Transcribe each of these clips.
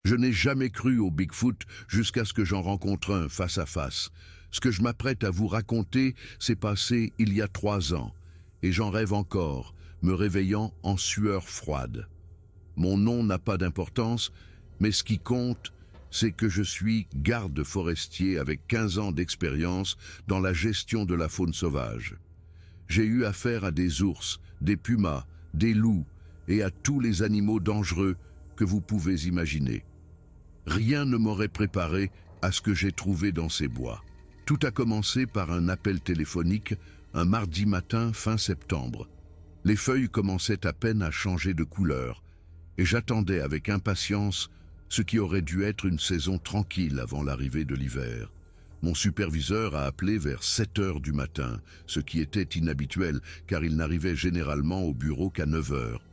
Je n'ai jamais cru au Bigfoot jusqu'à ce que j'en rencontre un face à face. Ce que je m'apprête à vous raconter s'est passé il y a 3 ans, et j'en rêve encore, me réveillant en sueur froide. Mon nom n'a pas d'importance, mais ce qui compte, c'est que je suis garde forestier avec 15 ans d'expérience dans la gestion de la faune sauvage. J'ai eu affaire à des ours, des pumas, des loups et à tous les animaux dangereux que vous pouvez imaginer. Rien ne m'aurait préparé à ce que j'ai trouvé dans ces bois. Tout a commencé par un appel téléphonique un mardi matin fin septembre. Les feuilles commençaient à peine à changer de couleur et j'attendais avec impatience ce qui aurait dû être une saison tranquille avant l'arrivée de l'hiver. Mon superviseur a appelé vers 7 heures du matin, ce qui était inhabituel car il n'arrivait généralement au bureau qu'à 9 heures.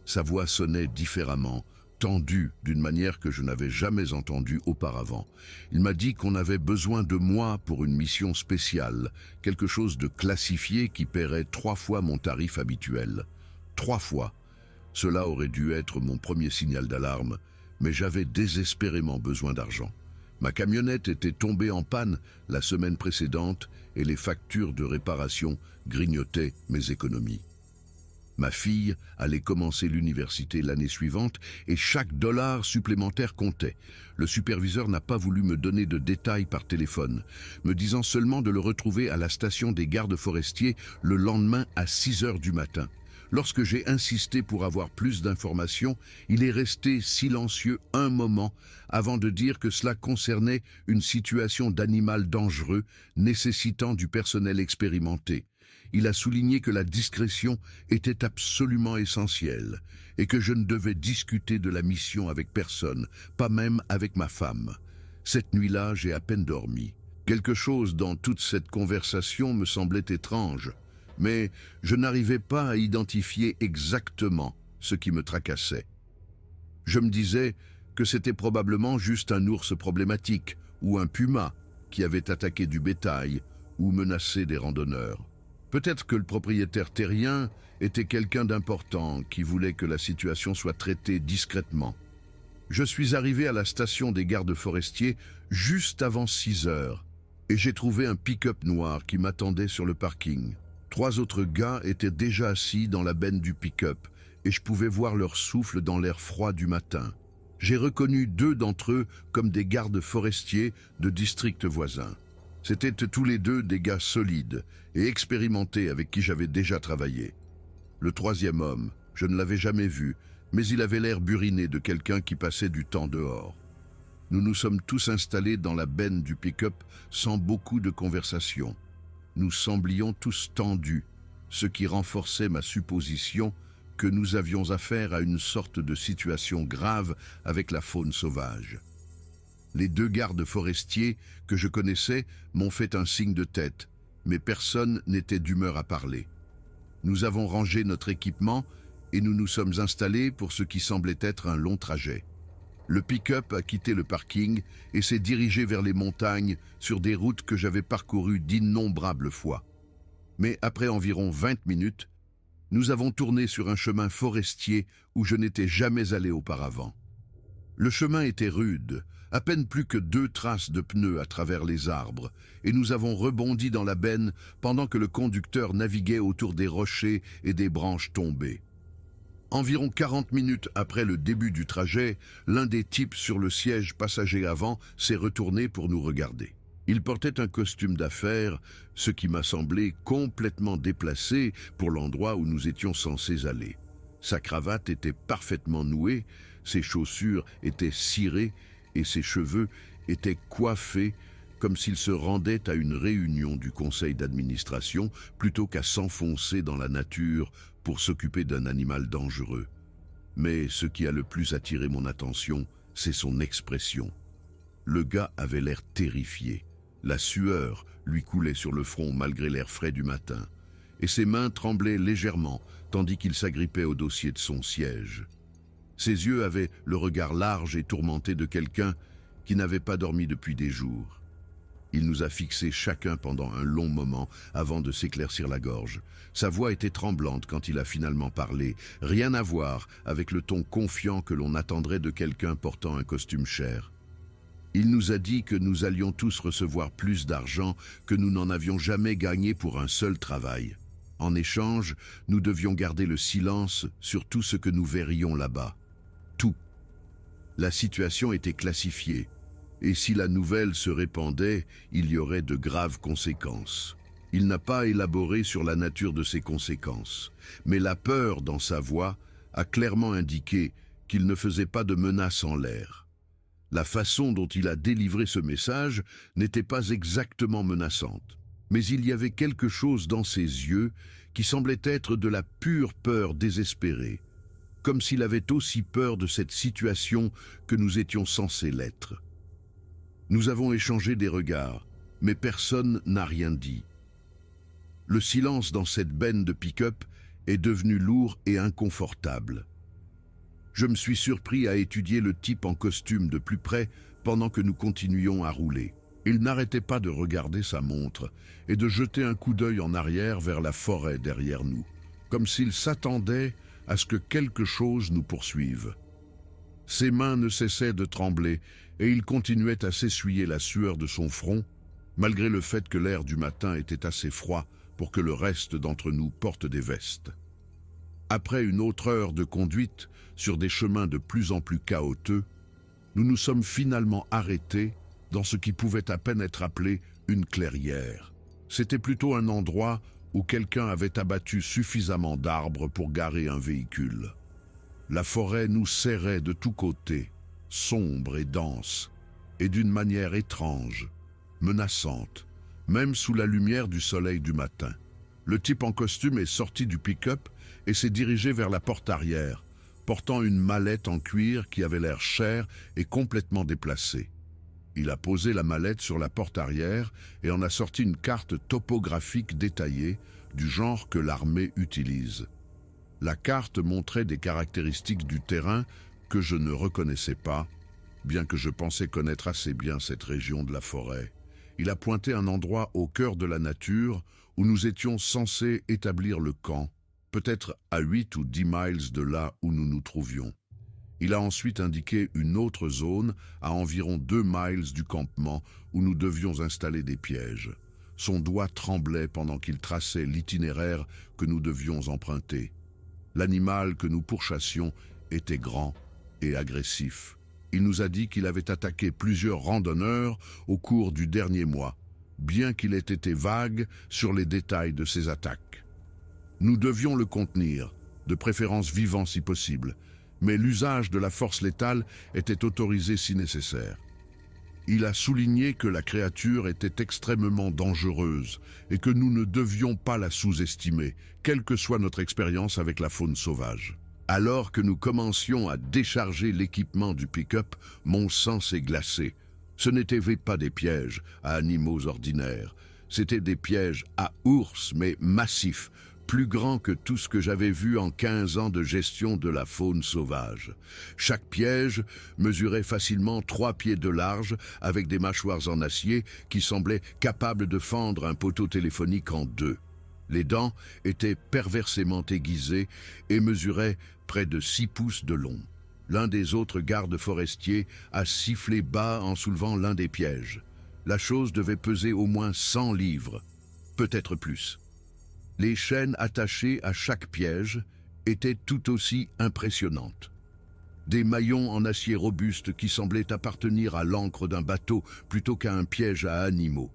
Sa voix sonnait différemment, tendue d'une manière que je n'avais jamais entendue auparavant. Il m'a dit qu'on avait besoin de moi pour une mission spéciale, quelque chose de classifié qui paierait 3 fois mon tarif habituel. 3 fois. Cela aurait dû être mon premier signal d'alarme, mais j'avais désespérément besoin d'argent. Ma camionnette était tombée en panne la semaine précédente et les factures de réparation grignotaient mes économies. Ma fille allait commencer l'université l'année suivante et chaque dollar supplémentaire comptait. Le superviseur n'a pas voulu me donner de détails par téléphone, me disant seulement de le retrouver à la station des gardes forestiers le lendemain à 6 heures du matin. Lorsque j'ai insisté pour avoir plus d'informations, il est resté silencieux un moment avant de dire que cela concernait une situation d'animal dangereux nécessitant du personnel expérimenté. Il a souligné que la discrétion était absolument essentielle et que je ne devais discuter de la mission avec personne, pas même avec ma femme. Cette nuit-là, j'ai à peine dormi. Quelque chose dans toute cette conversation me semblait étrange, mais je n'arrivais pas à identifier exactement ce qui me tracassait. Je me disais que c'était probablement juste un ours problématique ou un puma qui avait attaqué du bétail ou menacé des randonneurs. Peut-être que le propriétaire terrien était quelqu'un d'important qui voulait que la situation soit traitée discrètement. Je suis arrivé à la station des gardes forestiers juste avant 6 heures et j'ai trouvé un pick-up noir qui m'attendait sur le parking. 3 autres gars étaient déjà assis dans la benne du pick-up et je pouvais voir leur souffle dans l'air froid du matin. J'ai reconnu 2 d'entre eux comme des gardes forestiers de districts voisins. C'étaient tous les 2 des gars solides et expérimentés avec qui j'avais déjà travaillé. Le 3e homme, je ne l'avais jamais vu, mais il avait l'air buriné de quelqu'un qui passait du temps dehors. Nous nous sommes tous installés dans la benne du pick-up sans beaucoup de conversation. Nous semblions tous tendus, ce qui renforçait ma supposition que nous avions affaire à une sorte de situation grave avec la faune sauvage. Les 2 gardes forestiers que je connaissais m'ont fait un signe de tête, mais personne n'était d'humeur à parler. Nous avons rangé notre équipement et nous nous sommes installés pour ce qui semblait être un long trajet. Le pick-up a quitté le parking et s'est dirigé vers les montagnes sur des routes que j'avais parcourues d'innombrables fois. Mais après environ 20 minutes, nous avons tourné sur un chemin forestier où je n'étais jamais allé auparavant. Le chemin était rude, à peine plus que 2 traces de pneus à travers les arbres, et nous avons rebondi dans la benne pendant que le conducteur naviguait autour des rochers et des branches tombées. Environ 40 minutes après le début du trajet, l'un des types sur le siège passager avant s'est retourné pour nous regarder. Il portait un costume d'affaires, ce qui m'a semblé complètement déplacé pour l'endroit où nous étions censés aller. Sa cravate était parfaitement nouée, ses chaussures étaient cirées et ses cheveux étaient coiffés comme s'il se rendait à une réunion du conseil d'administration plutôt qu'à s'enfoncer dans la nature pour s'occuper d'un animal dangereux. Mais ce qui a le plus attiré mon attention, c'est son expression. Le gars avait l'air terrifié. La sueur lui coulait sur le front malgré l'air frais du matin, et ses mains tremblaient légèrement tandis qu'il s'agrippait au dossier de son siège. Ses yeux avaient le regard large et tourmenté de quelqu'un qui n'avait pas dormi depuis des jours. Il nous a fixés chacun pendant un long moment avant de s'éclaircir la gorge. Sa voix était tremblante quand il a finalement parlé. Rien à voir avec le ton confiant que l'on attendrait de quelqu'un portant un costume cher. Il nous a dit que nous allions tous recevoir plus d'argent que nous n'en avions jamais gagné pour un seul travail. En échange, nous devions garder le silence sur tout ce que nous verrions là-bas. Tout. La situation était classifiée. Et si la nouvelle se répandait, il y aurait de graves conséquences. Il n'a pas élaboré sur la nature de ces conséquences, mais la peur dans sa voix a clairement indiqué qu'il ne faisait pas de menace en l'air. La façon dont il a délivré ce message n'était pas exactement menaçante, mais il y avait quelque chose dans ses yeux qui semblait être de la pure peur désespérée, comme s'il avait aussi peur de cette situation que nous étions censés l'être. Nous avons échangé des regards, mais personne n'a rien dit. Le silence dans cette benne de pick-up est devenu lourd et inconfortable. Je me suis surpris à étudier le type en costume de plus près pendant que nous continuions à rouler. Il n'arrêtait pas de regarder sa montre et de jeter un coup d'œil en arrière vers la forêt derrière nous, comme s'il s'attendait à ce que quelque chose nous poursuive. Ses mains ne cessaient de trembler et il continuait à s'essuyer la sueur de son front, malgré le fait que l'air du matin était assez froid pour que le reste d'entre nous porte des vestes. Après une autre heure de conduite sur des chemins de plus en plus chaotiques, nous nous sommes finalement arrêtés dans ce qui pouvait à peine être appelé une clairière. C'était plutôt un endroit où quelqu'un avait abattu suffisamment d'arbres pour garer un véhicule. La forêt nous serrait de tous côtés, sombre et dense, et d'une manière étrange, menaçante, même sous la lumière du soleil du matin. Le type en costume est sorti du pick-up et s'est dirigé vers la porte arrière, portant une mallette en cuir qui avait l'air chère et complètement déplacée. Il a posé la mallette sur la porte arrière et en a sorti une carte topographique détaillée du genre que l'armée utilise. La carte montrait des caractéristiques du terrain que je ne reconnaissais pas, bien que je pensais connaître assez bien cette région de la forêt. Il a pointé un endroit au cœur de la nature où nous étions censés établir le camp, peut-être à 8 ou 10 miles de là où nous nous trouvions. Il a ensuite indiqué une autre zone à environ 2 miles du campement où nous devions installer des pièges. Son doigt tremblait pendant qu'il traçait l'itinéraire que nous devions emprunter. L'animal que nous pourchassions était grand et agressif. Il nous a dit qu'il avait attaqué plusieurs randonneurs au cours du dernier mois, bien qu'il ait été vague sur les détails de ses attaques. Nous devions le contenir, de préférence vivant si possible, mais l'usage de la force létale était autorisé si nécessaire. Il a souligné que la créature était extrêmement dangereuse et que nous ne devions pas la sous-estimer, quelle que soit notre expérience avec la faune sauvage. Alors que nous commencions à décharger l'équipement du pick-up, mon sang s'est glacé. Ce n'étaient pas des pièges à animaux ordinaires, c'étaient des pièges à ours, mais massifs, plus grands que tout ce que j'avais vu en 15 ans de gestion de la faune sauvage. Chaque piège mesurait facilement 3 pieds de large avec des mâchoires en acier qui semblaient capables de fendre un poteau téléphonique en deux. Les dents étaient perversément aiguisées et mesuraient près de 6 pouces de long. L'un des autres gardes forestiers a sifflé bas en soulevant l'un des pièges. La chose devait peser au moins 100 livres, peut-être plus. Les chaînes attachées à chaque piège étaient tout aussi impressionnantes. Des maillons en acier robuste qui semblaient appartenir à l'ancre d'un bateau plutôt qu'à un piège à animaux.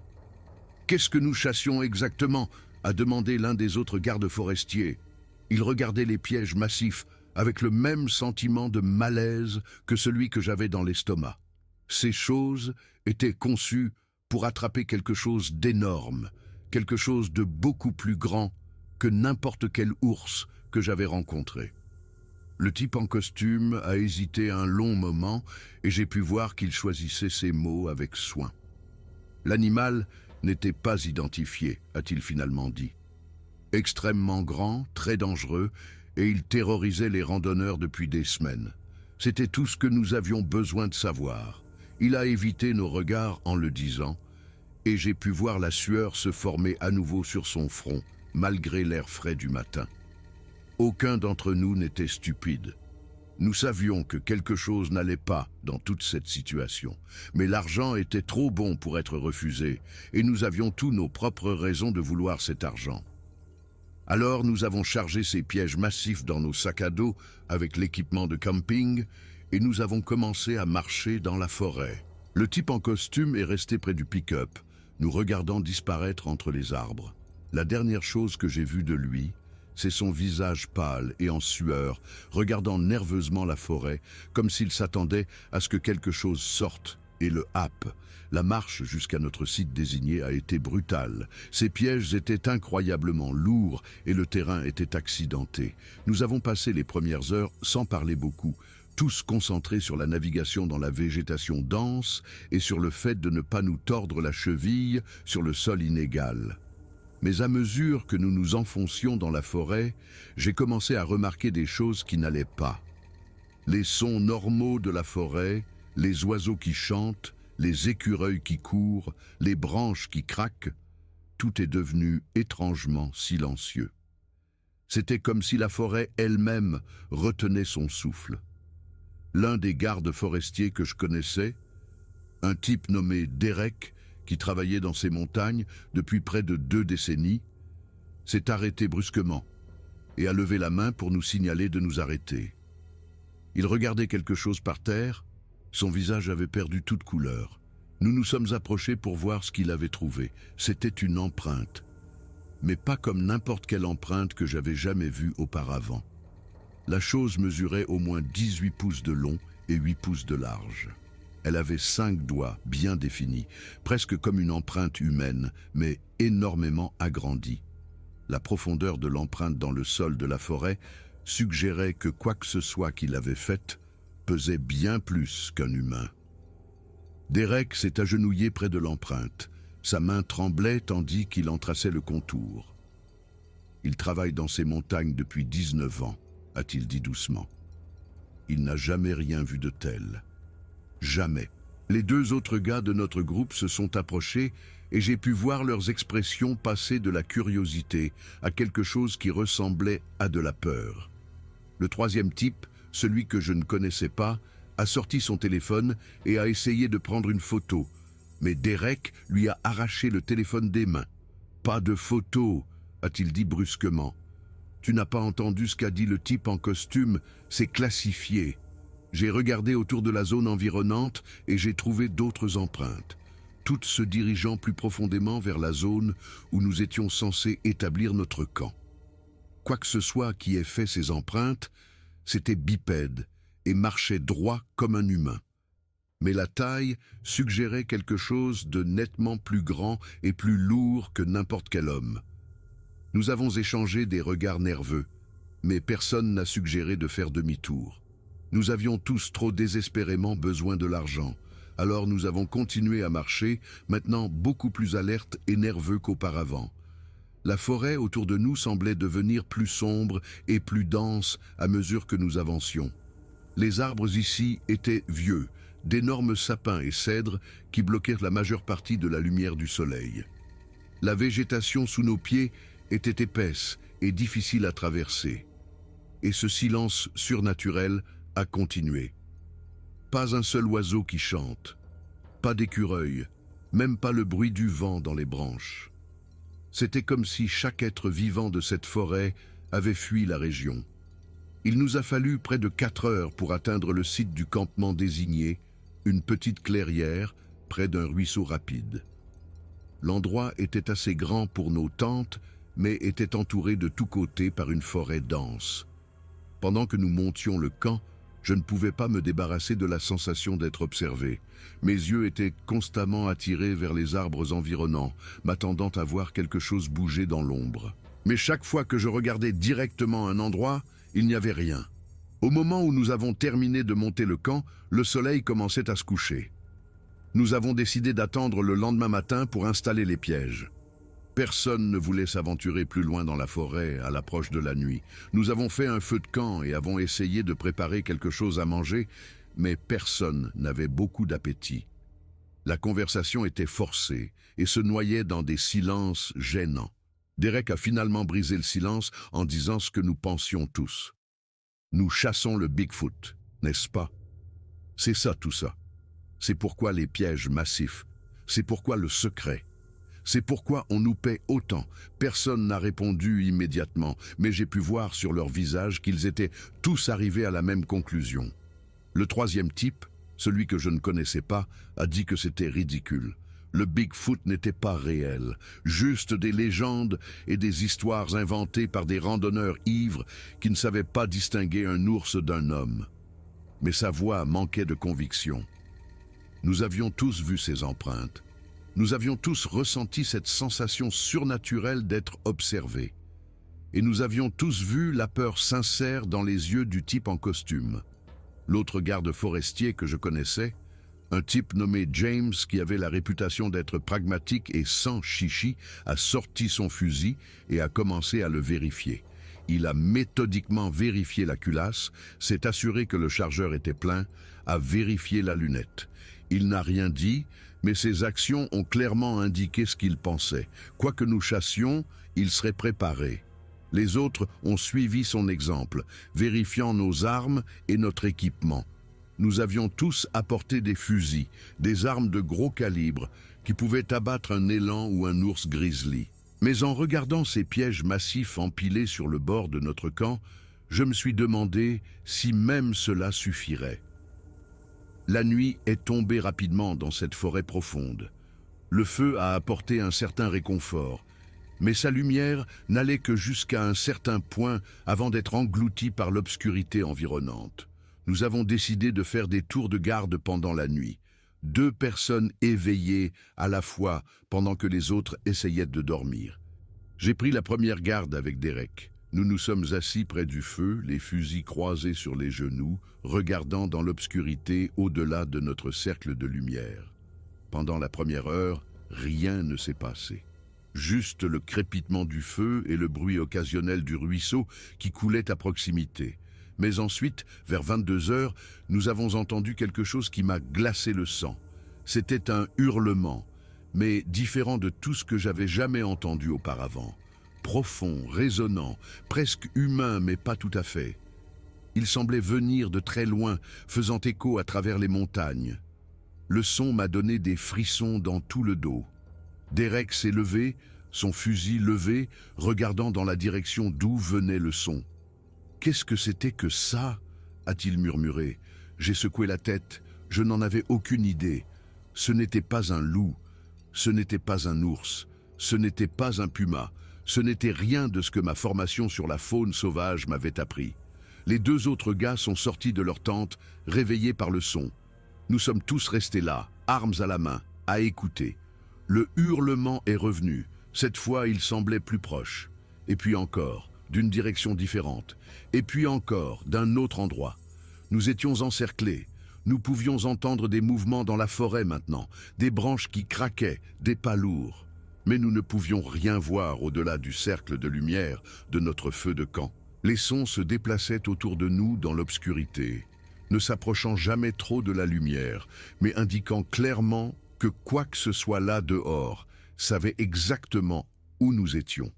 « Qu'est-ce que nous chassions exactement ?» a demandé l'un des autres gardes forestiers. Il regardait les pièges massifs avec le même sentiment de malaise que celui que j'avais dans l'estomac. Ces choses étaient conçues pour attraper quelque chose d'énorme, quelque chose de beaucoup plus grand que n'importe quel ours que j'avais rencontré. Le type en costume a hésité un long moment et j'ai pu voir qu'il choisissait ses mots avec soin. L'animal n'était pas identifié, a-t-il finalement dit. Extrêmement grand, très dangereux, et il terrorisait les randonneurs depuis des semaines. C'était tout ce que nous avions besoin de savoir. Il a évité nos regards en le disant, et j'ai pu voir la sueur se former à nouveau sur son front, malgré l'air frais du matin. Aucun d'entre nous n'était stupide. Nous savions que quelque chose n'allait pas dans toute cette situation, mais l'argent était trop bon pour être refusé, et nous avions tous nos propres raisons de vouloir cet argent. Alors nous avons chargé ces pièges massifs dans nos sacs à dos avec l'équipement de camping, et nous avons commencé à marcher dans la forêt. Le type en costume est resté près du pick-up, nous regardant disparaître entre les arbres. La dernière chose que j'ai vue de lui, c'est son visage pâle et en sueur, regardant nerveusement la forêt, comme s'il s'attendait à ce que quelque chose sorte et le happe. La marche jusqu'à notre site désigné a été brutale. Ces pièges étaient incroyablement lourds et le terrain était accidenté. Nous avons passé les premières heures sans parler beaucoup, tous concentrés sur la navigation dans la végétation dense et sur le fait de ne pas nous tordre la cheville sur le sol inégal. Mais à mesure que nous nous enfoncions dans la forêt, j'ai commencé à remarquer des choses qui n'allaient pas. Les sons normaux de la forêt, les oiseaux qui chantent, les écureuils qui courent, les branches qui craquent, tout est devenu étrangement silencieux. C'était comme si la forêt elle-même retenait son souffle. L'un des gardes forestiers que je connaissais, un type nommé Derek, qui travaillait dans ces montagnes depuis près de 2 décennies, s'est arrêté brusquement et a levé la main pour nous signaler de nous arrêter. Il regardait quelque chose par terre, son visage avait perdu toute couleur. Nous nous sommes approchés pour voir ce qu'il avait trouvé. C'était une empreinte, mais pas comme n'importe quelle empreinte que j'avais jamais vue auparavant. La chose mesurait au moins 18 pouces de long et 8 pouces de large. Elle avait 5 doigts bien définis, presque comme une empreinte humaine, mais énormément agrandie. La profondeur de l'empreinte dans le sol de la forêt suggérait que quoi que ce soit qu'il avait fait pesait bien plus qu'un humain. Derek s'est agenouillé près de l'empreinte. Sa main tremblait tandis qu'il en traçait le contour. « Il travaille dans ces montagnes depuis 19 ans, a-t-il dit doucement. Il n'a jamais rien vu de tel. Jamais. Les 2 autres gars de notre groupe se sont approchés et j'ai pu voir leurs expressions passer de la curiosité à quelque chose qui ressemblait à de la peur. Le 3e type, celui que je ne connaissais pas, a sorti son téléphone et a essayé de prendre une photo, mais Derek lui a arraché le téléphone des mains. « Pas de photo !» a-t-il dit brusquement. « Tu n'as pas entendu ce qu'a dit le type en costume, c'est classifié. » J'ai regardé autour de la zone environnante et j'ai trouvé d'autres empreintes, toutes se dirigeant plus profondément vers la zone où nous étions censés établir notre camp. Quoi que ce soit qui ait fait ces empreintes, c'était bipède et marchait droit comme un humain. Mais la taille suggérait quelque chose de nettement plus grand et plus lourd que n'importe quel homme. Nous avons échangé des regards nerveux, mais personne n'a suggéré de faire demi-tour. Nous avions tous trop désespérément besoin de l'argent, alors nous avons continué à marcher, maintenant beaucoup plus alertes et nerveux qu'auparavant. La forêt autour de nous semblait devenir plus sombre et plus dense à mesure que nous avancions. Les arbres ici étaient vieux, d'énormes sapins et cèdres qui bloquaient la majeure partie de la lumière du soleil. La végétation sous nos pieds était épaisse et difficile à traverser. Et ce silence surnaturel a continué. Pas un seul oiseau qui chante, pas d'écureuil, même pas le bruit du vent dans les branches. C'était comme si chaque être vivant de cette forêt avait fui la région. Il nous a fallu près de 4 heures pour atteindre le site du campement désigné, une petite clairière près d'un ruisseau rapide. L'endroit était assez grand pour nos tentes, mais était entouré de tous côtés par une forêt dense. Pendant que nous montions le camp, je ne pouvais pas me débarrasser de la sensation d'être observé. Mes yeux étaient constamment attirés vers les arbres environnants, m'attendant à voir quelque chose bouger dans l'ombre. Mais chaque fois que je regardais directement un endroit, il n'y avait rien. Au moment où nous avons terminé de monter le camp, le soleil commençait à se coucher. Nous avons décidé d'attendre le lendemain matin pour installer les pièges. Personne ne voulait s'aventurer plus loin dans la forêt à l'approche de la nuit. Nous avons fait un feu de camp et avons essayé de préparer quelque chose à manger, mais personne n'avait beaucoup d'appétit. La conversation était forcée et se noyait dans des silences gênants. Derek a finalement brisé le silence en disant ce que nous pensions tous. Nous chassons le Bigfoot, n'est-ce pas? C'est ça tout ça. C'est pourquoi les pièges massifs. C'est pourquoi le secret. C'est pourquoi on nous paie autant. Personne n'a répondu immédiatement, mais j'ai pu voir sur leur visage qu'ils étaient tous arrivés à la même conclusion. Le troisième type, celui que je ne connaissais pas, a dit que c'était ridicule. Le Bigfoot n'était pas réel, juste des légendes et des histoires inventées par des randonneurs ivres qui ne savaient pas distinguer un ours d'un homme. Mais sa voix manquait de conviction. Nous avions tous vu ces empreintes. Nous avions tous ressenti cette sensation surnaturelle d'être observés. Et nous avions tous vu la peur sincère dans les yeux du type en costume. L'autre garde forestier que je connaissais, un type nommé James qui avait la réputation d'être pragmatique et sans chichi, a sorti son fusil et a commencé à le vérifier. Il a méthodiquement vérifié la culasse, s'est assuré que le chargeur était plein, a vérifié la lunette. Il n'a rien dit, mais ses actions ont clairement indiqué ce qu'il pensait. Quoi que nous chassions, il serait préparé. Les autres ont suivi son exemple, vérifiant nos armes et notre équipement. Nous avions tous apporté des fusils, des armes de gros calibre, qui pouvaient abattre un élan ou un ours grizzly. Mais en regardant ces pièges massifs empilés sur le bord de notre camp, je me suis demandé si même cela suffirait. La nuit est tombée rapidement dans cette forêt profonde. Le feu a apporté un certain réconfort, mais sa lumière n'allait que jusqu'à un certain point avant d'être engloutie par l'obscurité environnante. Nous avons décidé de faire des tours de garde pendant la nuit. 2 personnes éveillées à la fois pendant que les autres essayaient de dormir. J'ai pris la première garde avec Derek. Nous nous sommes assis près du feu, les fusils croisés sur les genoux, regardant dans l'obscurité au-delà de notre cercle de lumière. Pendant la première heure, rien ne s'est passé. Juste le crépitement du feu et le bruit occasionnel du ruisseau qui coulait à proximité. Mais ensuite, vers 22 heures, nous avons entendu quelque chose qui m'a glacé le sang. C'était un hurlement, mais différent de tout ce que j'avais jamais entendu auparavant. Profond, résonnant, presque humain, mais pas tout à fait. Il semblait venir de très loin, faisant écho à travers les montagnes. Le son m'a donné des frissons dans tout le dos. Derek s'est levé, son fusil levé, regardant dans la direction d'où venait le son. « Qu'est-ce que c'était que ça ?» a-t-il murmuré. J'ai secoué la tête, je n'en avais aucune idée. Ce n'était pas un loup, ce n'était pas un ours, ce n'était pas un puma, ce n'était rien de ce que ma formation sur la faune sauvage m'avait appris. Les 2 autres gars sont sortis de leur tente, réveillés par le son. Nous sommes tous restés là, armes à la main, à écouter. Le hurlement est revenu, cette fois il semblait plus proche. Et puis encore, d'une direction différente, et puis encore, d'un autre endroit. Nous étions encerclés. Nous pouvions entendre des mouvements dans la forêt maintenant, des branches qui craquaient, des pas lourds. Mais nous ne pouvions rien voir au-delà du cercle de lumière de notre feu de camp. Les sons se déplaçaient autour de nous dans l'obscurité, ne s'approchant jamais trop de la lumière, mais indiquant clairement que quoi que ce soit là dehors savait exactement où nous étions.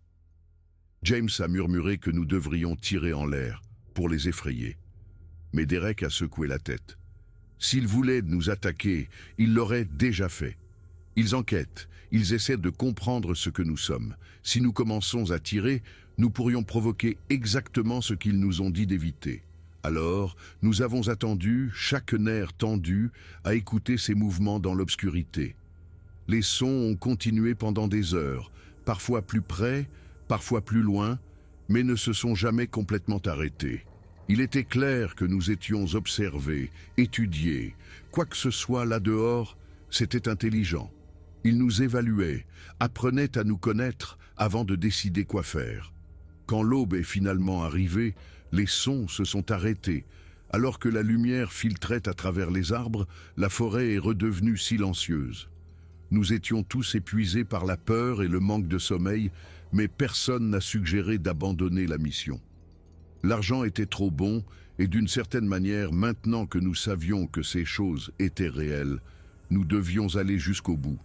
James a murmuré que nous devrions tirer en l'air pour les effrayer. Mais Derek a secoué la tête. S'ils voulaient nous attaquer, ils l'auraient déjà fait. Ils enquêtent, ils essaient de comprendre ce que nous sommes. Si nous commençons à tirer, nous pourrions provoquer exactement ce qu'ils nous ont dit d'éviter. Alors, nous avons attendu, chaque nerf tendu, à écouter ces mouvements dans l'obscurité. Les sons ont continué pendant des heures, parfois plus près, parfois plus loin, mais ne se sont jamais complètement arrêtés. Il était clair que nous étions observés, étudiés. Quoi que ce soit là dehors, c'était intelligent. Ils nous évaluaient, apprenaient à nous connaître avant de décider quoi faire. Quand l'aube est finalement arrivée, les sons se sont arrêtés. Alors que la lumière filtrait à travers les arbres, la forêt est redevenue silencieuse. Nous étions tous épuisés par la peur et le manque de sommeil, mais personne n'a suggéré d'abandonner la mission. L'argent était trop bon, et d'une certaine manière, maintenant que nous savions que ces choses étaient réelles, Nous devions aller jusqu'au bout.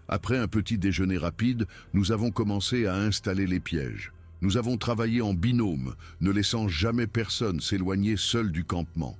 Après un petit déjeuner rapide, nous avons commencé à installer les pièges. Nous avons travaillé en binôme, ne laissant jamais personne s'éloigner seul du campement.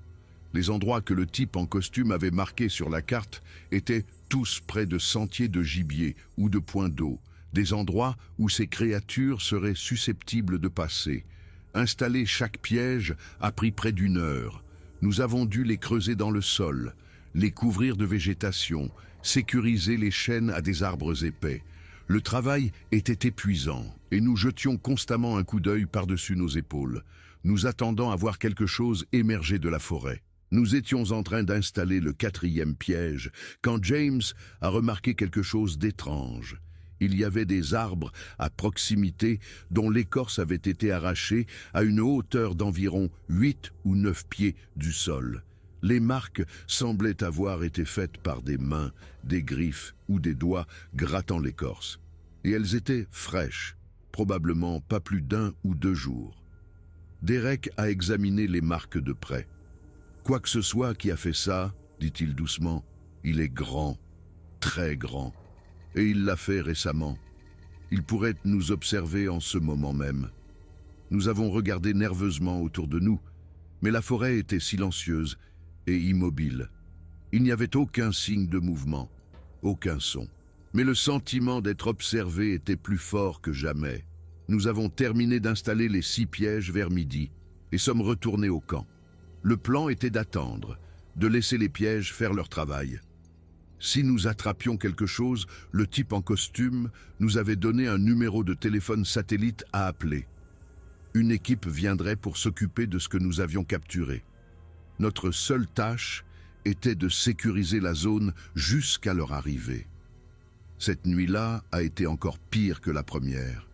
Les endroits que le type en costume avait marqués sur la carte étaient tous près de sentiers de gibier ou de points d'eau, des endroits où ces créatures seraient susceptibles de passer. Installer chaque piège a pris près d'1 heure. Nous avons dû les creuser dans le sol, les couvrir de végétation, sécuriser les chaînes à des arbres épais. Le travail était épuisant et nous jetions constamment un coup d'œil par-dessus nos épaules, nous attendant à voir quelque chose émerger de la forêt. Nous étions en train d'installer le 4e piège quand James a remarqué quelque chose d'étrange. Il y avait des arbres à proximité dont l'écorce avait été arrachée à une hauteur d'environ 8 ou 9 pieds du sol. Les marques semblaient avoir été faites par des mains, des griffes ou des doigts grattant l'écorce. Et elles étaient fraîches, probablement pas plus d'1 ou 2 jours. Derek a examiné les marques de près. « Quoi que ce soit qui a fait ça, dit-il doucement, il est grand, très grand. Et il l'a fait récemment. Il pourrait nous observer en ce moment même. » Nous avons regardé nerveusement autour de nous, mais la forêt était silencieuse et immobile. Il n'y avait aucun signe de mouvement, aucun son. Mais le sentiment d'être observé était plus fort que jamais. Nous avons terminé d'installer les 6 pièges vers midi et sommes retournés au camp. Le plan était d'attendre, de laisser les pièges faire leur travail. Si nous attrapions quelque chose, le type en costume nous avait donné un numéro de téléphone satellite à appeler. Une équipe viendrait pour s'occuper de ce que nous avions capturé. Notre seule tâche était de sécuriser la zone jusqu'à leur arrivée. Cette nuit-là a été encore pire que la première.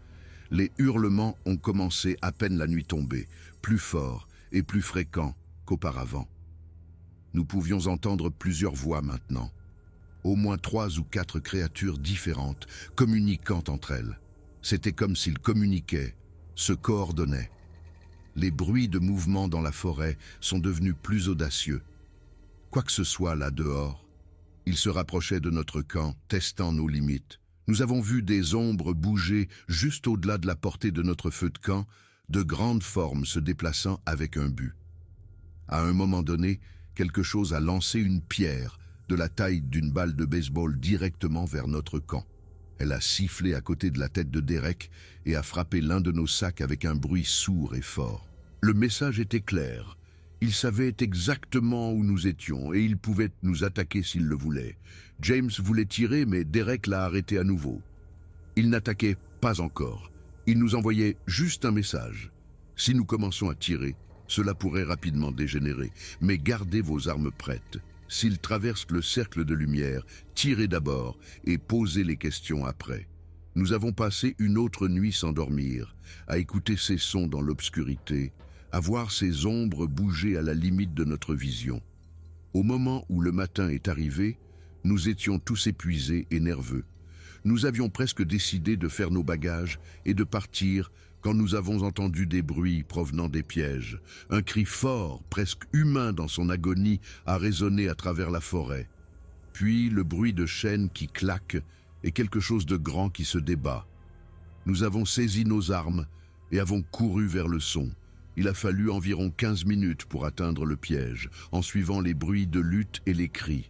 Les hurlements ont commencé à peine la nuit tombée, plus forts et plus fréquents qu'auparavant. Nous pouvions entendre plusieurs voix maintenant. Au moins 3 ou 4 créatures différentes, communiquant entre elles. C'était comme s'ils communiquaient, se coordonnaient. Les bruits de mouvement dans la forêt sont devenus plus audacieux. Quoi que ce soit là dehors, ils se rapprochaient de notre camp, testant nos limites. Nous avons vu des ombres bouger juste au-delà de la portée de notre feu de camp, de grandes formes se déplaçant avec un but. À un moment donné, quelque chose a lancé une pierre de la taille d'une balle de baseball directement vers notre camp. Elle a sifflé à côté de la tête de Derek et a frappé l'un de nos sacs avec un bruit sourd et fort. Le message était clair. Il savait exactement où nous étions et il pouvait nous attaquer s'il le voulait. James voulait tirer, mais Derek l'a arrêté à nouveau. Il n'attaquait pas encore. Il nous envoyait juste un message. Si nous commençons à tirer, cela pourrait rapidement dégénérer, mais gardez vos armes prêtes. S'ils traversent le cercle de lumière, tirez d'abord et posez les questions après. Nous avons passé une autre nuit sans dormir, à écouter ces sons dans l'obscurité, à voir ces ombres bouger à la limite de notre vision. Au moment où le matin est arrivé, nous étions tous épuisés et nerveux. Nous avions presque décidé de faire nos bagages et de partir quand nous avons entendu des bruits provenant des pièges. Un cri fort, presque humain dans son agonie, a résonné à travers la forêt. Puis le bruit de chaînes qui claquent et quelque chose de grand qui se débat. Nous avons saisi nos armes et avons couru vers le son. Il a fallu environ 15 minutes pour atteindre le piège, en suivant les bruits de lutte et les cris.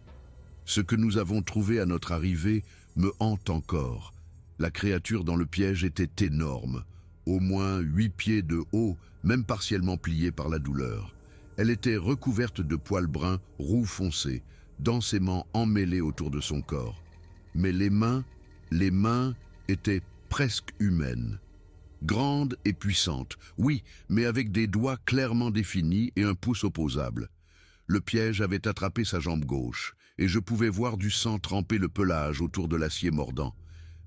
Ce que nous avons trouvé à notre arrivée me hante encore. La créature dans le piège était énorme, au moins 8 pieds de haut, même partiellement pliée par la douleur. Elle était recouverte de poils bruns roux foncé, densément emmêlés autour de son corps. Mais les mains étaient presque humaines. Grande et puissante, oui, mais avec des doigts clairement définis et un pouce opposable. Le piège avait attrapé sa jambe gauche, et je pouvais voir du sang tremper le pelage autour de l'acier mordant.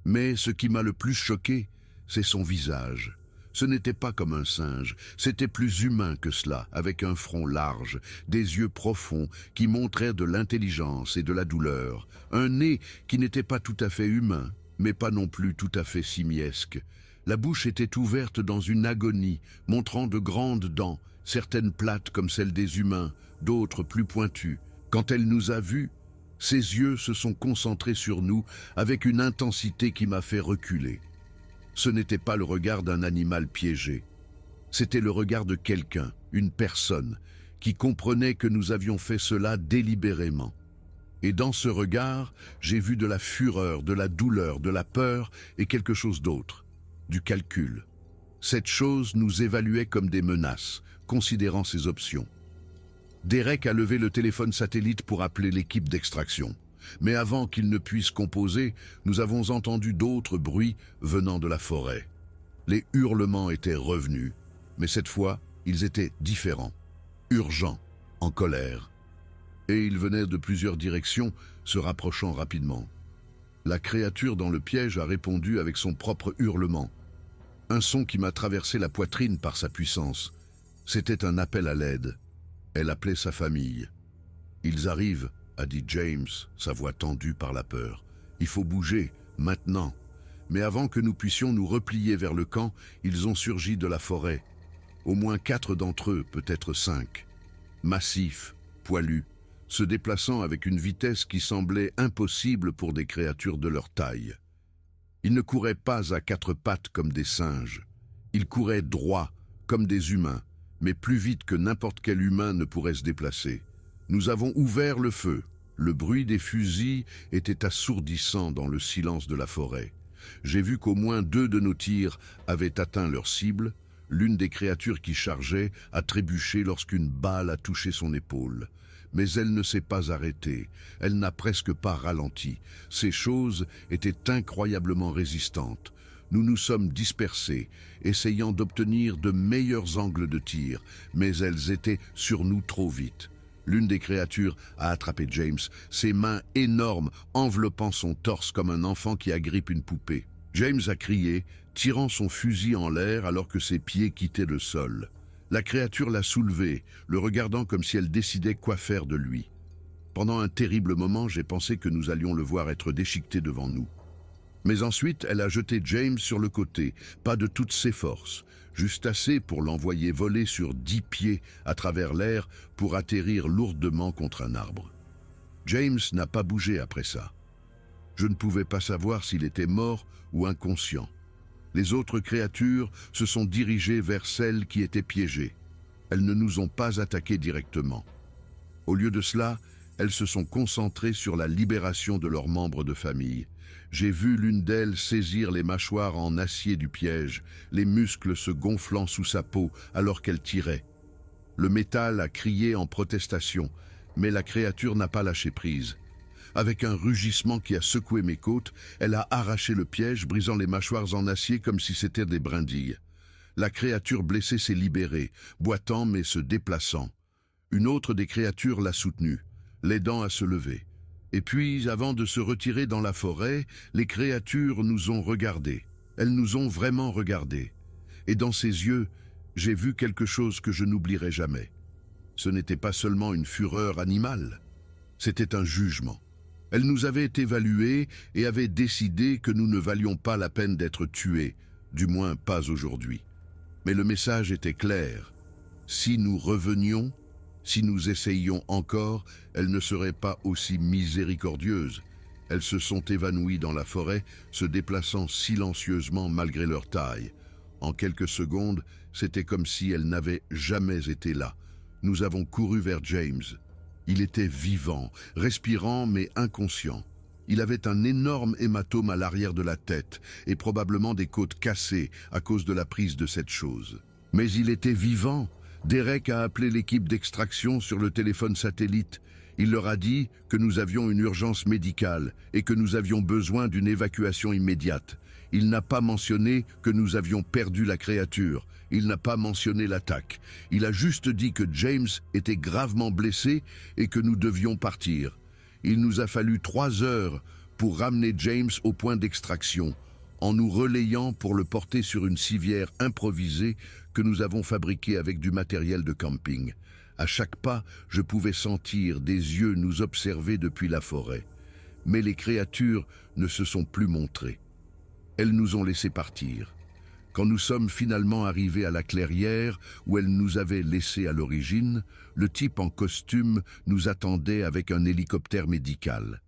Mais ce qui m'a le plus choqué, c'est son visage. Ce n'était pas comme un singe, c'était plus humain que cela, avec un front large, des yeux profonds qui montraient de l'intelligence et de la douleur, un nez qui n'était pas tout à fait humain, mais pas non plus tout à fait simiesque. La bouche était ouverte dans une agonie, montrant de grandes dents, certaines plates comme celles des humains, d'autres plus pointues. Quand elle nous a vus, Ses yeux se sont concentrés sur nous avec une intensité qui m'a fait reculer. Ce n'était pas le regard d'un animal piégé. C'était le regard de quelqu'un, une personne, qui comprenait que nous avions fait cela délibérément. Et dans ce regard, j'ai vu de la fureur, de la douleur, de la peur et quelque chose d'autre, du calcul. Cette chose nous évaluait comme des menaces, considérant ses options. Derek a levé le téléphone satellite pour appeler l'équipe d'extraction. Mais avant qu'il ne puisse composer, nous avons entendu d'autres bruits venant de la forêt. Les hurlements étaient revenus, mais cette fois, ils étaient différents, urgents, en colère. Et ils venaient de plusieurs directions, se rapprochant rapidement. La créature dans le piège a répondu avec son propre hurlement. Un son qui m'a traversé la poitrine par sa puissance. C'était un appel à l'aide. Elle appelait sa famille. « Ils arrivent », a dit James, sa voix tendue par la peur. « Il faut bouger, maintenant ». Mais avant que nous puissions nous replier vers le camp, ils ont surgi de la forêt. Au moins 4 d'entre eux, peut-être 5. Massifs, poilus, se déplaçant avec une vitesse qui semblait impossible pour des créatures de leur taille. Ils ne couraient pas à 4 pattes comme des singes. Ils couraient droit, comme des humains, mais plus vite que n'importe quel humain ne pourrait se déplacer. Nous avons ouvert le feu. Le bruit des fusils était assourdissant dans le silence de la forêt. J'ai vu qu'au moins 2 de nos tirs avaient atteint leur cible. L'une des créatures qui chargeait a trébuché lorsqu'une balle a touché son épaule. Mais elle ne s'est pas arrêtée, elle n'a presque pas ralenti. Ces choses étaient incroyablement résistantes. Nous nous sommes dispersés, essayant d'obtenir de meilleurs angles de tir, mais elles étaient sur nous trop vite. L'une des créatures a attrapé James, ses mains énormes enveloppant son torse comme un enfant qui agrippe une poupée. James a crié, tirant son fusil en l'air alors que ses pieds quittaient le sol. La créature l'a soulevé, le regardant comme si elle décidait quoi faire de lui. Pendant un terrible moment, j'ai pensé que nous allions le voir être déchiqueté devant nous. Mais ensuite, elle a jeté James sur le côté, pas de toutes ses forces, juste assez pour l'envoyer voler sur 10 pieds à travers l'air pour atterrir lourdement contre un arbre. James n'a pas bougé après ça. Je ne pouvais pas savoir s'il était mort ou inconscient. Les autres créatures se sont dirigées vers celles qui étaient piégées. Elles ne nous ont pas attaqués directement. Au lieu de cela, elles se sont concentrées sur la libération de leurs membres de famille. J'ai vu l'une d'elles saisir les mâchoires en acier du piège, les muscles se gonflant sous sa peau alors qu'elle tirait. Le métal a crié en protestation, mais la créature n'a pas lâché prise. Avec un rugissement qui a secoué mes côtes, elle a arraché le piège, brisant les mâchoires en acier comme si c'était des brindilles. La créature blessée s'est libérée, boitant mais se déplaçant. Une autre des créatures l'a soutenue, l'aidant à se lever. Et puis, avant de se retirer dans la forêt, les créatures nous ont regardés. Elles nous ont vraiment regardés. Et dans ses yeux, j'ai vu quelque chose que je n'oublierai jamais. Ce n'était pas seulement une fureur animale, c'était un jugement. Elle nous avait évalués et avait décidé que nous ne valions pas la peine d'être tués, du moins pas aujourd'hui. Mais le message était clair. Si nous revenions, si nous essayions encore, elles ne seraient pas aussi miséricordieuses. Elles se sont évanouies dans la forêt, se déplaçant silencieusement malgré leur taille. En quelques secondes, c'était comme si elles n'avaient jamais été là. Nous avons couru vers James. Il était vivant, respirant mais inconscient. Il avait un énorme hématome à l'arrière de la tête et probablement des côtes cassées à cause de la prise de cette chose. Mais il était vivant. Derek a appelé l'équipe d'extraction sur le téléphone satellite. Il leur a dit que nous avions une urgence médicale et que nous avions besoin d'une évacuation immédiate. Il n'a pas mentionné que nous avions perdu la créature. Il n'a pas mentionné l'attaque. Il a juste dit que James était gravement blessé et que nous devions partir. Il nous a fallu 3 heures pour ramener James au point d'extraction, en nous relayant pour le porter sur une civière improvisée que nous avons fabriquée avec du matériel de camping. À chaque pas, je pouvais sentir des yeux nous observer depuis la forêt. Mais les créatures ne se sont plus montrées. Elles nous ont laissé partir. Quand nous sommes finalement arrivés à la clairière où elle nous avait laissés à l'origine, le type en costume nous attendait avec un hélicoptère médical.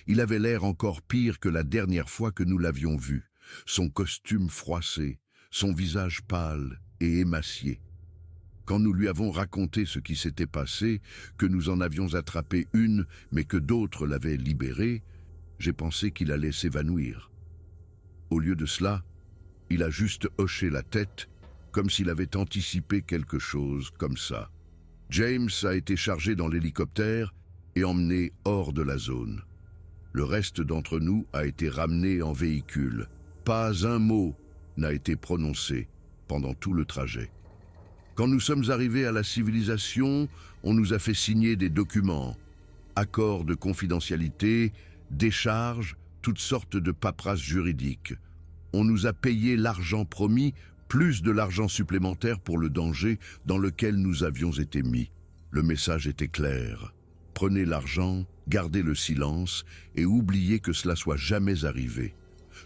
Il avait l'air encore pire que la dernière fois que nous l'avions vu, son costume froissé, son visage pâle et émacié. Quand nous lui avons raconté ce qui s'était passé, que nous en avions attrapé une, mais que d'autres l'avaient libérée, j'ai pensé qu'il allait s'évanouir. Au lieu de cela, il a juste hoché la tête, comme s'il avait anticipé quelque chose comme ça. James a été chargé dans l'hélicoptère et emmené hors de la zone. Le reste d'entre nous a été ramené en véhicule. Pas un mot n'a été prononcé pendant tout le trajet. Quand nous sommes arrivés à la civilisation, on nous a fait signer des documents, accords de confidentialité, décharges, toutes sortes de paperasses juridiques. On nous a payé l'argent promis, plus de l'argent supplémentaire pour le danger dans lequel nous avions été mis. Le message était clair. Prenez l'argent, gardez le silence et oubliez que cela soit jamais arrivé.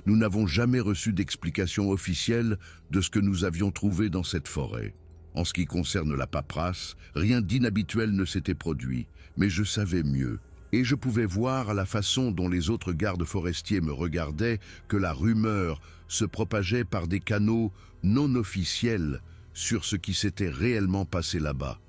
Nous n'avons jamais reçu d'explication officielle de ce que nous avions trouvé dans cette forêt. En ce qui concerne la paperasse, rien d'inhabituel ne s'était produit, mais je savais mieux. Et je pouvais voir à la façon dont les autres gardes forestiers me regardaient que la rumeur se propageait par des canaux non officiels sur ce qui s'était réellement passé là-bas.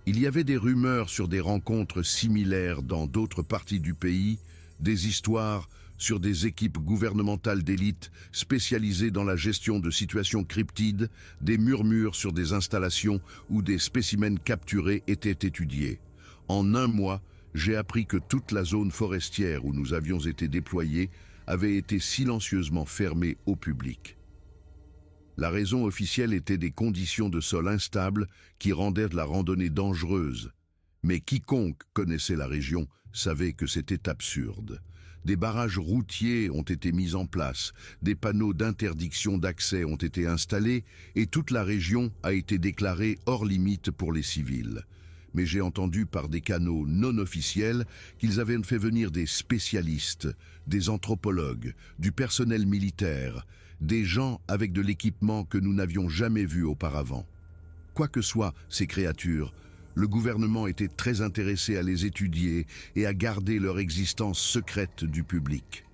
Il y avait des rumeurs sur des rencontres similaires dans d'autres parties du pays, des histoires sur des équipes gouvernementales d'élite spécialisées dans la gestion de situations cryptides, des murmures sur des installations où des spécimens capturés étaient étudiés. En un mois, j'ai appris que toute la zone forestière où nous avions été déployés avait été silencieusement fermée au public. La raison officielle était des conditions de sol instables qui rendaient la randonnée dangereuse. Mais quiconque connaissait la région savait que c'était absurde. Des barrages routiers ont été mis en place, des panneaux d'interdiction d'accès ont été installés et toute la région a été déclarée hors limite pour les civils. Mais j'ai entendu par des canaux non officiels qu'ils avaient fait venir des spécialistes, des anthropologues, du personnel militaire, des gens avec de l'équipement que nous n'avions jamais vu auparavant. Quoi que soient ces créatures, le gouvernement était très intéressé à les étudier et à garder leur existence secrète du public.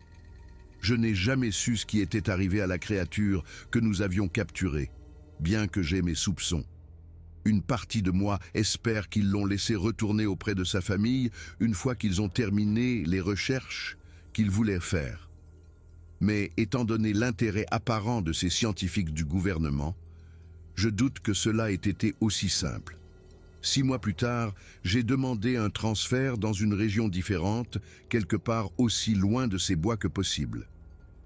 Je n'ai jamais su ce qui était arrivé à la créature que nous avions capturée, bien que j'aie mes soupçons. Une partie de moi espère qu'ils l'ont laissé retourner auprès de sa famille une fois qu'ils ont terminé les recherches qu'ils voulaient faire. Mais étant donné l'intérêt apparent de ces scientifiques du gouvernement, je doute que cela ait été aussi simple. 6 mois plus tard, j'ai demandé un transfert dans une région différente, quelque part aussi loin de ces bois que possible.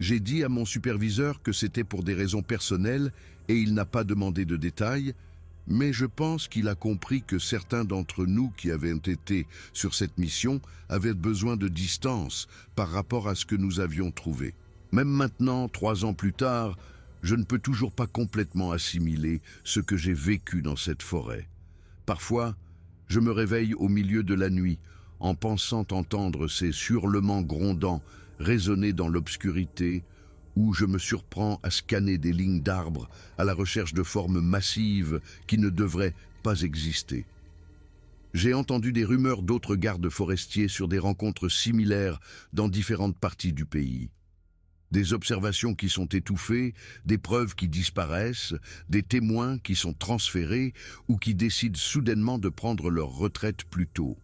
J'ai dit à mon superviseur que c'était pour des raisons personnelles et il n'a pas demandé de détails, mais je pense qu'il a compris que certains d'entre nous qui avaient été sur cette mission avaient besoin de distance par rapport à ce que nous avions trouvé. Même maintenant, 3 ans plus tard, je ne peux toujours pas complètement assimiler ce que j'ai vécu dans cette forêt. Parfois, je me réveille au milieu de la nuit en pensant entendre ces hurlements grondants résonner dans l'obscurité, où je me surprends à scanner des lignes d'arbres à la recherche de formes massives qui ne devraient pas exister. J'ai entendu des rumeurs d'autres gardes forestiers sur des rencontres similaires dans différentes parties du pays. Des observations qui sont étouffées, des preuves qui disparaissent, des témoins qui sont transférés ou qui décident soudainement de prendre leur retraite plus tôt.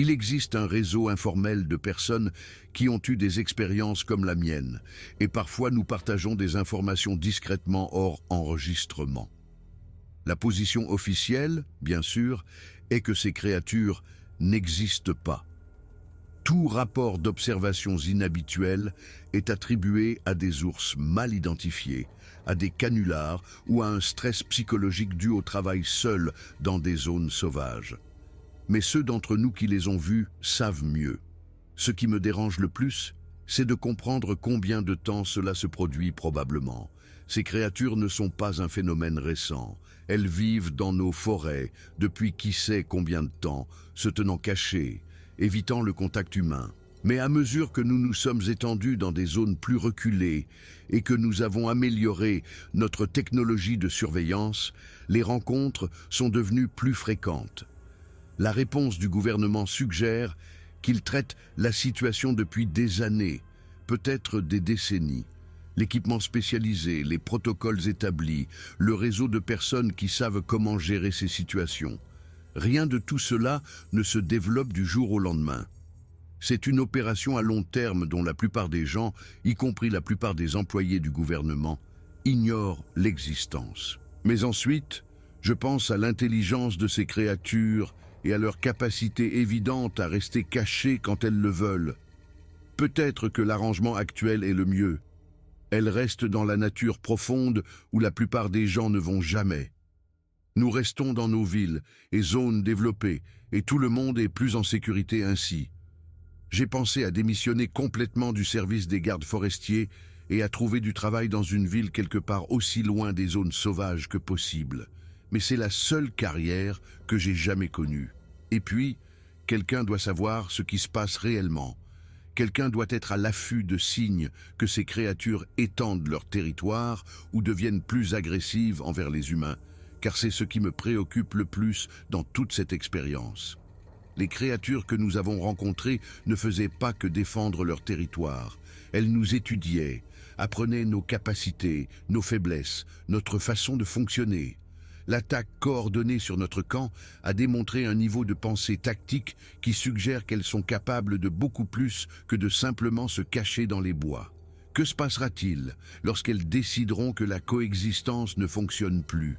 Il existe un réseau informel de personnes qui ont eu des expériences comme la mienne, et parfois nous partageons des informations discrètement hors enregistrement. La position officielle, bien sûr, est que ces créatures n'existent pas. Tout rapport d'observations inhabituelles est attribué à des ours mal identifiés, à des canulars ou à un stress psychologique dû au travail seul dans des zones sauvages. Mais ceux d'entre nous qui les ont vus savent mieux. Ce qui me dérange le plus, c'est de comprendre combien de temps cela se produit probablement. Ces créatures ne sont pas un phénomène récent. Elles vivent dans nos forêts depuis qui sait combien de temps, se tenant cachées, évitant le contact humain. Mais à mesure que nous nous sommes étendus dans des zones plus reculées et que nous avons amélioré notre technologie de surveillance, les rencontres sont devenues plus fréquentes. La réponse du gouvernement suggère qu'il traite la situation depuis des années, peut-être des décennies. L'équipement spécialisé, les protocoles établis, le réseau de personnes qui savent comment gérer ces situations. Rien de tout cela ne se développe du jour au lendemain. C'est une opération à long terme dont la plupart des gens, y compris la plupart des employés du gouvernement, ignorent l'existence. Mais ensuite, je pense à l'intelligence de ces créatures et à leur capacité évidente à rester cachées quand elles le veulent. Peut-être que l'arrangement actuel est le mieux. Elles restent dans la nature profonde où la plupart des gens ne vont jamais. Nous restons dans nos villes et zones développées et tout le monde est plus en sécurité ainsi. J'ai pensé à démissionner complètement du service des gardes forestiers et à trouver du travail dans une ville quelque part aussi loin des zones sauvages que possible. Mais c'est la seule carrière que j'ai jamais connue. Et puis, quelqu'un doit savoir ce qui se passe réellement. Quelqu'un doit être à l'affût de signes que ces créatures étendent leur territoire ou deviennent plus agressives envers les humains, car c'est ce qui me préoccupe le plus dans toute cette expérience. Les créatures que nous avons rencontrées ne faisaient pas que défendre leur territoire. Elles nous étudiaient, apprenaient nos capacités, nos faiblesses, notre façon de fonctionner. L'attaque coordonnée sur notre camp a démontré un niveau de pensée tactique qui suggère qu'elles sont capables de beaucoup plus que de simplement se cacher dans les bois. Que se passera-t-il lorsqu'elles décideront que la coexistence ne fonctionne plus ?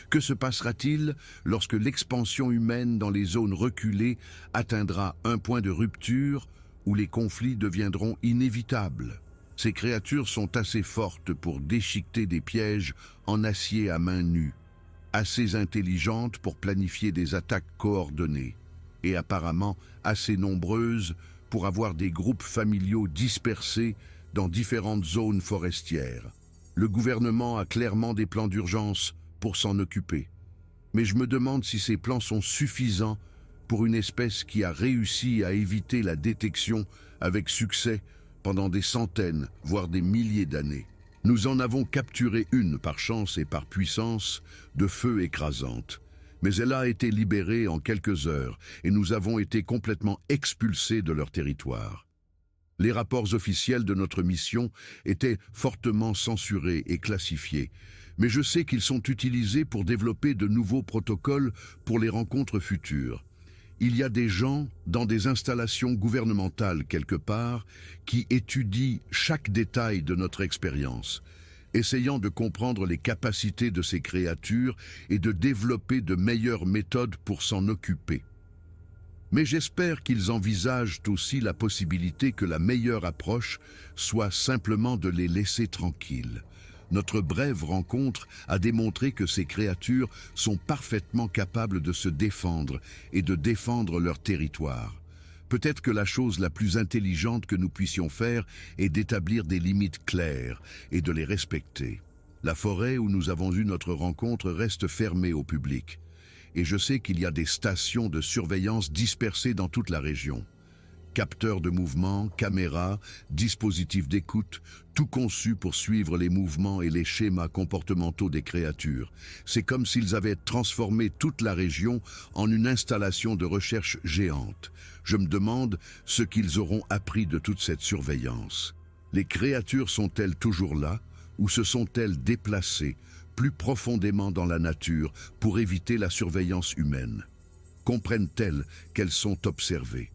Que se passera-t-il lorsque l'expansion humaine dans les zones reculées atteindra un point de rupture où les conflits deviendront inévitables ? Ces créatures sont assez fortes pour déchiqueter des pièges en acier à main nue, assez intelligentes pour planifier des attaques coordonnées, et apparemment assez nombreuses pour avoir des groupes familiaux dispersés dans différentes zones forestières. Le gouvernement a clairement des plans d'urgence pour s'en occuper. Mais je me demande si ces plans sont suffisants pour une espèce qui a réussi à éviter la détection avec succès pendant des centaines, voire des milliers d'années. Nous en avons capturé une par chance et par puissance de feu écrasante. Mais elle a été libérée en quelques heures et nous avons été complètement expulsés de leur territoire. Les rapports officiels de notre mission étaient fortement censurés et classifiés, mais je sais qu'ils sont utilisés pour développer de nouveaux protocoles pour les rencontres futures. Il y a des gens dans des installations gouvernementales quelque part qui étudient chaque détail de notre expérience, essayant de comprendre les capacités de ces créatures et de développer de meilleures méthodes pour s'en occuper. Mais j'espère qu'ils envisagent aussi la possibilité que la meilleure approche soit simplement de les laisser tranquilles. Notre brève rencontre a démontré que ces créatures sont parfaitement capables de se défendre et de défendre leur territoire. Peut-être que la chose la plus intelligente que nous puissions faire est d'établir des limites claires et de les respecter. La forêt où nous avons eu notre rencontre reste fermée au public. Et je sais qu'il y a des stations de surveillance dispersées dans toute la région. Capteurs de mouvement, caméras, dispositifs d'écoute, tout conçu pour suivre les mouvements et les schémas comportementaux des créatures. C'est comme s'ils avaient transformé toute la région en une installation de recherche géante. Je me demande ce qu'ils auront appris de toute cette surveillance. Les créatures sont-elles toujours là ou se sont-elles déplacées plus profondément dans la nature pour éviter la surveillance humaine? Comprennent-elles qu'elles sont observées?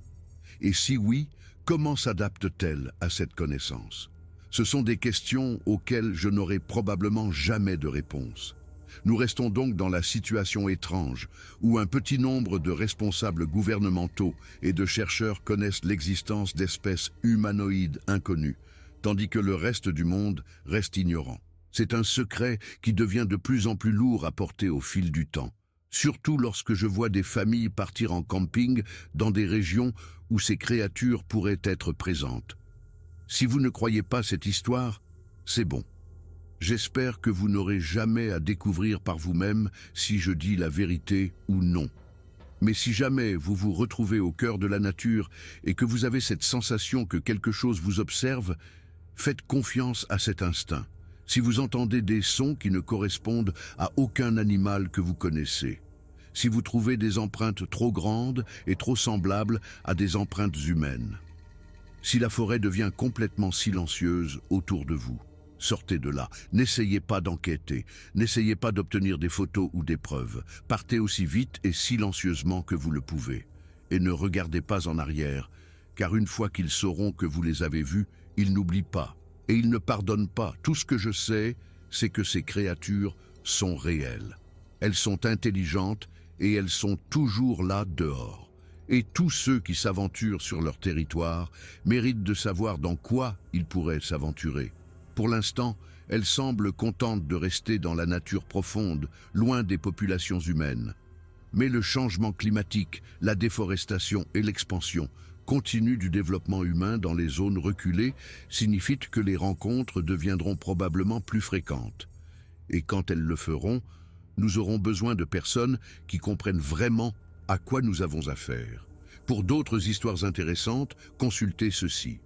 Et si oui, comment s'adaptent-elles à cette connaissance? Ce sont des questions auxquelles je n'aurai probablement jamais de réponse. Nous restons donc dans la situation étrange où un petit nombre de responsables gouvernementaux et de chercheurs connaissent l'existence d'espèces humanoïdes inconnues, tandis que le reste du monde reste ignorant. C'est un secret qui devient de plus en plus lourd à porter au fil du temps. Surtout lorsque je vois des familles partir en camping dans des régions où ces créatures pourraient être présentes. Si vous ne croyez pas cette histoire, c'est bon. J'espère que vous n'aurez jamais à découvrir par vous-même si je dis la vérité ou non. Mais si jamais vous vous retrouvez au cœur de la nature et que vous avez cette sensation que quelque chose vous observe, faites confiance à cet instinct. Si vous entendez des sons qui ne correspondent à aucun animal que vous connaissez, si vous trouvez des empreintes trop grandes et trop semblables à des empreintes humaines, si la forêt devient complètement silencieuse autour de vous, sortez de là. N'essayez pas d'enquêter, n'essayez pas d'obtenir des photos ou des preuves. Partez aussi vite et silencieusement que vous le pouvez. Et ne regardez pas en arrière, car une fois qu'ils sauront que vous les avez vus, ils n'oublient pas et ils ne pardonnent pas. Tout ce que je sais, c'est que ces créatures sont réelles. Elles sont intelligentes et elles sont toujours là dehors. Et tous ceux qui s'aventurent sur leur territoire méritent de savoir dans quoi ils pourraient s'aventurer. Pour l'instant, elles semblent contentes de rester dans la nature profonde, loin des populations humaines. Mais le changement climatique, la déforestation et l'expansion continue du développement humain dans les zones reculées signifient que les rencontres deviendront probablement plus fréquentes. Et quand elles le feront, nous aurons besoin de personnes qui comprennent vraiment à quoi nous avons affaire. Pour d'autres histoires intéressantes, consultez ceci.